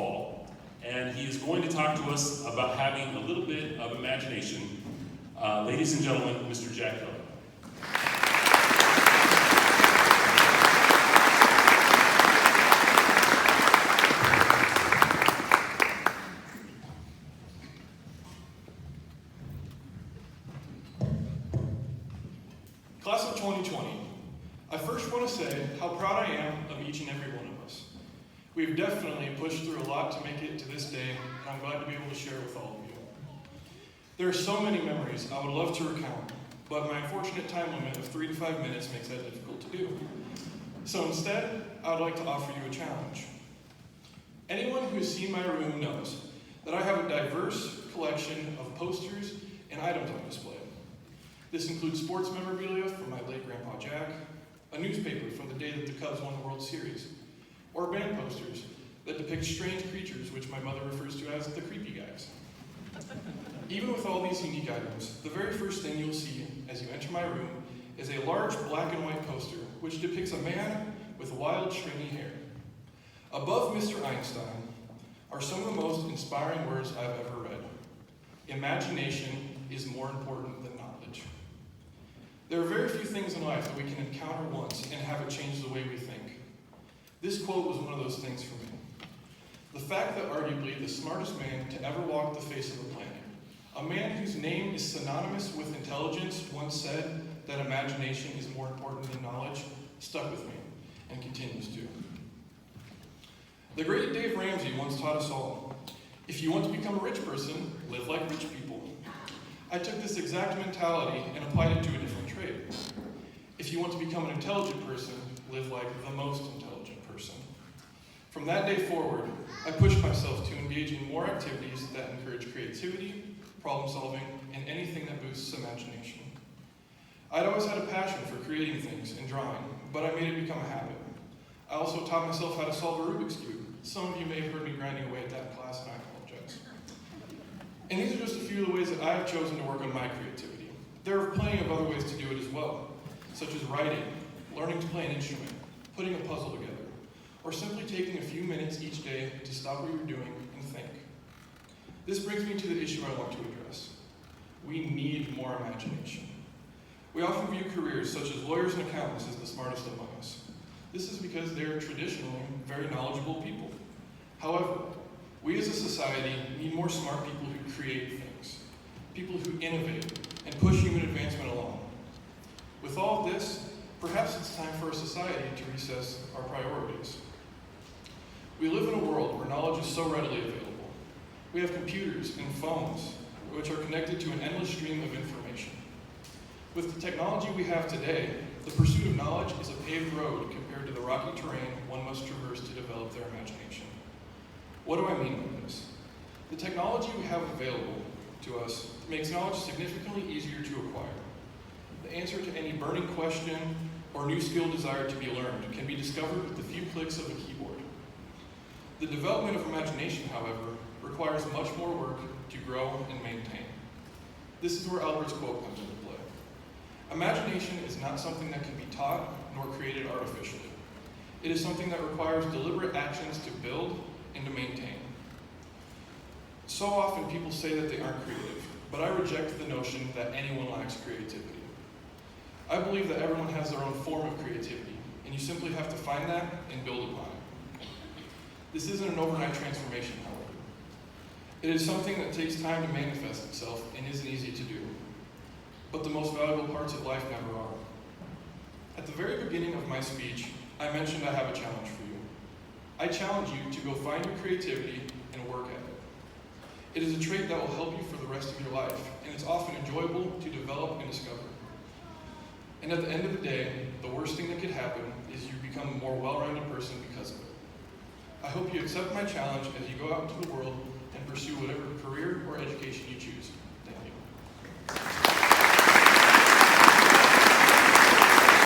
fall, and he is going to talk to us about having a little bit of imagination. Ladies and gentlemen, Mr. Jack Kelley. Class of 2020, I first want to say how proud I am of each and every one of us. We've definitely pushed through a lot to make it to this day, and I'm glad to be able to share with all of you. There are so many memories I would love to recount, but my unfortunate time limit of 3 to 5 minutes makes that difficult to do. So instead, I would like to offer you a challenge. Anyone who has seen my room knows that I have a diverse collection of posters and items on display. This includes sports memorabilia from my late Grandpa Jack, a newspaper from the day that the Cubs won the World Series, or band posters that depict strange creatures which my mother refers to as the creepy guys. Even with all these unique items, the very first thing you'll see as you enter my room is a large black and white poster which depicts a man with wild, stringy hair. Above Mr. Einstein are some of the most inspiring words I've ever read. Imagination is more important than knowledge. There are very few things in life that we can encounter once and have it change the way we think. This quote was one of those things for me. The fact that arguably the smartest man to ever walk the face of the planet, a man whose name is synonymous with intelligence, once said that imagination is more important than knowledge, stuck with me and continues to. The great Dave Ramsey once taught us all, if you want to become a rich person, live like rich people. I took this exact mentality and applied it to a different trade. If you want to become an intelligent person, live like the most intelligent person. From that day forward, I pushed myself to engage in more activities that encourage creativity, problem solving, and anything that boosts imagination. I'd always had a passion for creating things and drawing, but I made it become a habit. I also taught myself how to solve a Rubik's Cube. Some of you may have heard me grinding away at that in class, and I apologize. And these are just a few of the ways that I have chosen to work on my creativity. There are plenty of other ways to do it as well, such as writing, learning to play an instrument, putting a puzzle together, or simply taking a few minutes each day to stop what you're doing and think. This brings me to the issue I want to address. We need more imagination. We often view careers such as lawyers and accountants as the smartest among us. This is because they're traditionally very knowledgeable people. However, we as a society need more smart people who create things, people who innovate and push human advancement along. With all of this, perhaps it's time for our society to reassess our priorities. We live in a world where knowledge is so readily available. We have computers and phones, which are connected to an endless stream of information. With the technology we have today, the pursuit of knowledge is a paved road compared to the rocky terrain one must traverse to develop their imagination. What do I mean by this? The technology we have available to us makes knowledge significantly easier to acquire. The answer to any burning question or new skill desired to be learned can be discovered with a few clicks of a keyboard. The development of imagination, however, requires much more work to grow and maintain. This is where Albert's quote comes into play. Imagination is not something that can be taught nor created artificially. It is something that requires deliberate actions to build and to maintain. So often people say that they aren't creative, but I reject the notion that anyone lacks creativity. I believe that everyone has their own form of creativity, and you simply have to find that and build upon it. This isn't an overnight transformation, however. It is something that takes time to manifest itself and isn't easy to do. But the most valuable parts of life never are. At the very beginning of my speech, I mentioned I have a challenge for you. I challenge you to go find your creativity and work at it. It is a trait that will help you for the rest of your life, and it's often enjoyable to develop and discover. And at the end of the day, the worst thing that could happen is you become a more well-rounded person because of it. I hope you accept my challenge as you go out into the world and pursue whatever career or education you choose. Thank you.